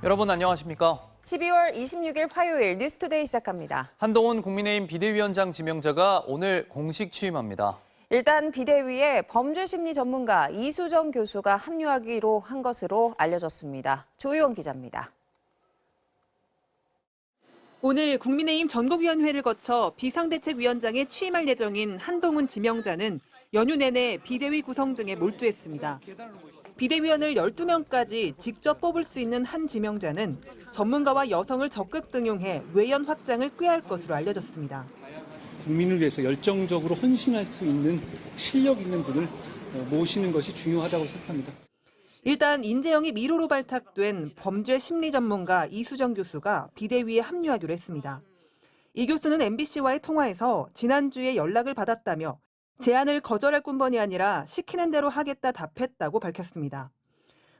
여러분 안녕하십니까? 12월 26일 화요일 뉴스투데이 시작합니다. 한동훈 국민의힘 비대위원장 지명자가 오늘 공식 취임합니다. 일단 비대위에 범죄심리 전문가 이수정 교수가 합류하기로 한 것으로 알려졌습니다. 조희원 기자입니다. 오늘 국민의힘 전국위원회를 거쳐 비상대책위원장에 취임할 예정인 한동훈 지명자는 연휴 내내 비대위 구성 등에 몰두했습니다. 비대위원을 12명까지 직접 뽑을 수 있는 한 지명자는 전문가와 여성을 적극 등용해 외연 확장을 꾀할 것으로 알려졌습니다. 국민을 위해서 열정적으로 헌신할 수 있는 실력 있는 분을 모시는 것이 중요하다고 생각합니다. 일단 인재영입 1호로 발탁된 범죄 심리 전문가 이수정 교수가 비대위에 합류하기로 했습니다. 이 교수는 MBC와의 통화에서 지난주에 연락을 받았다며 제안을 거절할 뿐만이 아니라 시키는 대로 하겠다 답했다고 밝혔습니다.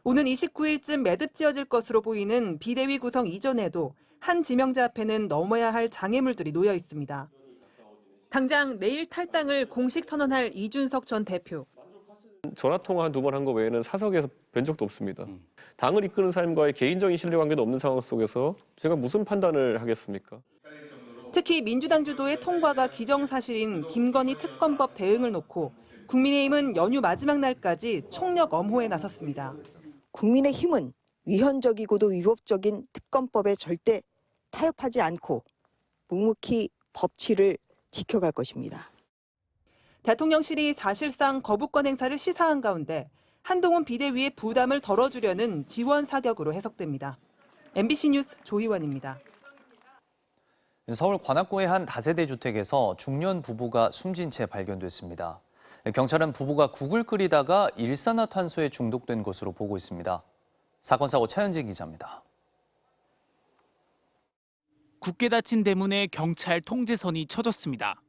오는 29일쯤 매듭 지어질 것으로 보이는 비대위 구성 이전에도 한 지명자 앞에는 넘어야 할 장애물들이 놓여 있습니다. 당장 내일 탈당을 공식 선언할 이준석 전 대표. 전화통화 한 2번 한 거 외에는 사석에서 뵌 적도 없습니다. 당을 이끄는 사람과의 개인적인 신뢰관계도 없는 상황 속에서 제가 무슨 판단을 하겠습니까? 특히 민주당 주도의 통과가 기정사실인 김건희 특검법 대응을 놓고 국민의힘은 연휴 마지막 날까지 총력 엄호에 나섰습니다. 국민의힘은 위헌적이고도 위법적인 특검법에 절대 타협하지 않고 묵묵히 법치를 지켜갈 것입니다. 대통령실이 사실상 거부권 행사를 시사한 가운데 한동훈 비대위의 부담을 덜어주려는 지원 사격으로 해석됩니다. MBC 뉴스 조희원입니다. 서울 관악구의 한 다세대 주택에서 중년 부부가 숨진 채 발견됐습니다. 경찰은 부부가 국을 끓이다가 일산화탄소에 중독된 것으로 보고 있습니다. 사건 사고 차현진 기자입니다. 굳게 닫힌 대문에 경찰 통제선이 쳐졌습니다.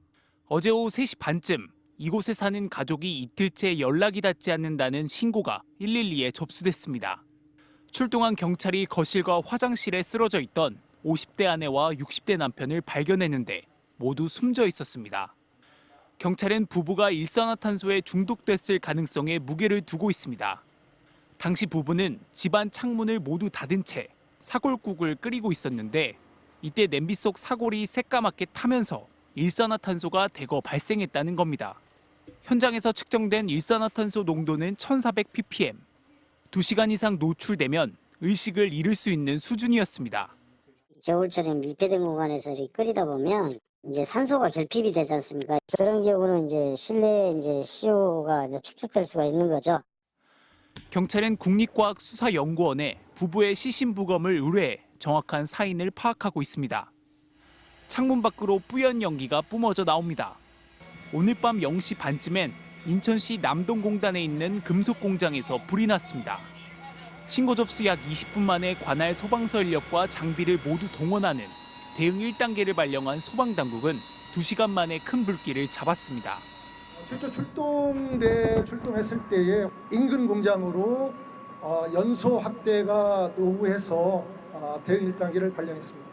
어제 오후 3시 반쯤 이곳에 사는 가족이 이틀째 연락이 닿지 않는다는 신고가 112에 접수됐습니다. 출동한 경찰이 거실과 화장실에 쓰러져 있던 50대 아내와 60대 남편을 발견했는데 모두 숨져 있었습니다. 경찰은 부부가 일산화탄소에 중독됐을 가능성에 무게를 두고 있습니다. 당시 부부는 집안 창문을 모두 닫은 채 사골국을 끓이고 있었는데 이때 냄비 속 사골이 새까맣게 타면서 일산화탄소가 대거 발생했다는 겁니다. 현장에서 측정된 일산화탄소 농도는 1400ppm. 2시간 이상 노출되면 의식을 잃을 수 있는 수준이었습니다. 겨울철에 밀폐된 공간에서 이렇게 끓이다 보면 이제 산소가 결핍이 되지 않습니까? 그런 경우는 이제 실내에 이제 CO가 이제 축적될 수가 있는 거죠. 경찰은 국립과학수사연구원에 부부의 시신 부검을 의뢰해 정확한 사인을 파악하고 있습니다. 창문 밖으로 뿌연 연기가 뿜어져 나옵니다. 오늘 밤 0시 반쯤엔 인천시 남동공단에 있는 금속 공장에서 불이 났습니다. 신고 접수 약 20분 만에 관할 소방서 인력과 장비를 모두 동원하는 대응 1단계를 발령한 소방당국은 2시간 만에 큰 불길을 잡았습니다. 최초 출동했을 때에 인근 공장으로 연소 확대가 요구해서 대응 1단계를 발령했습니다.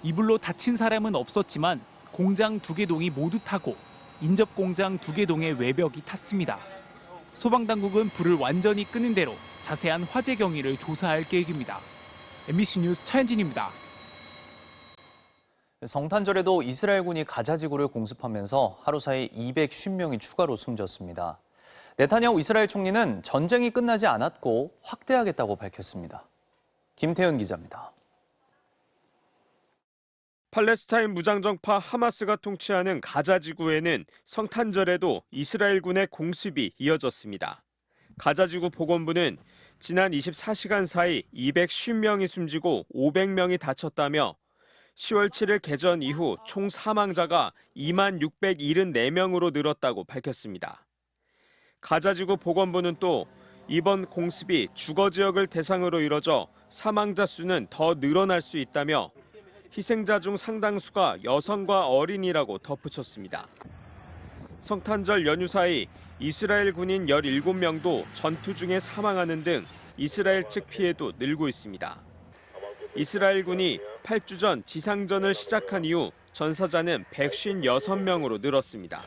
이불로 다친 사람은 없었지만 공장 2개 동이 모두 타고 인접 공장 2개 동의 외벽이 탔습니다. 소방당국은 불을 완전히 끄는 대로 자세한 화재 경위를 조사할 계획입니다. MBC 뉴스 차현진입니다. 성탄절에도 이스라엘군이 가자 지구를 공습하면서 하루 사이 250명이 추가로 숨졌습니다. 네타냐후 이스라엘 총리는 전쟁이 끝나지 않았고 확대하겠다고 밝혔습니다. 김태현 기자입니다. 팔레스타인 무장정파 하마스가 통치하는 가자 지구에는 성탄절에도 이스라엘군의 공습이 이어졌습니다. 가자지구 보건부는 지난 24시간 사이 250명이 숨지고 500명이 다쳤다며 10월 7일 개전 이후 총 사망자가 2만 674명으로 늘었다고 밝혔습니다. 가자지구 보건부는 또 이번 공습이 주거 지역을 대상으로 이뤄져 사망자 수는 더 늘어날 수 있다며 희생자 중 상당수가 여성과 어린이라고 덧붙였습니다. 성탄절 연휴 사이 이스라엘 군인 17명도 전투 중에 사망하는 등 이스라엘 측 피해도 늘고 있습니다. 이스라엘 군이 8주 전 지상전을 시작한 이후 전사자는 156명으로 늘었습니다.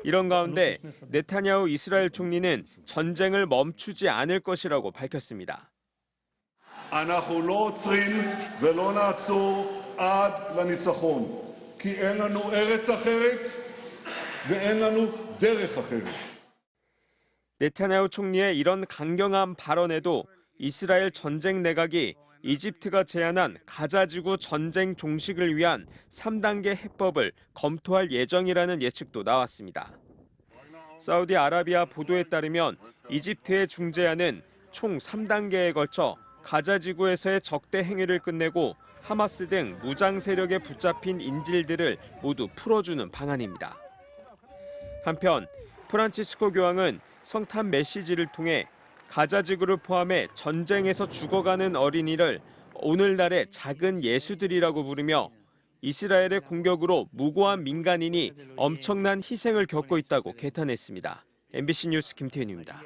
이런 가운데 네타냐후 이스라엘 총리는 전쟁을 멈추지 않을 것이라고 밝혔습니다. אנחנו לא עוצרים ולא נעצור עד לניצחון, כי אין לנו ארץ אחרת ואין לנו דרך אחרת. 네타냐후 총리의 이런 강경한 발언에도 이스라엘 전쟁 내각이 이집트가 제안한 가자지구 전쟁 종식을 위한 3단계 해법을 검토할 예정이라는 예측도 나왔습니다. 사우디아라비아 보도에 따르면 이집트의 중재안은 총 3단계에 걸쳐 가자지구에서의 적대 행위를 끝내고 하마스 등 무장 세력에 붙잡힌 인질들을 모두 풀어주는 방안입니다. 한편 프란치스코 교황은 성탄 메시지를 통해 가자지구를 포함해 전쟁에서 죽어가는 어린이를 오늘날의 작은 예수들이라고 부르며 이스라엘의 공격으로 무고한 민간인이 엄청난 희생을 겪고 있다고 개탄했습니다. MBC 뉴스 김태윤입니다.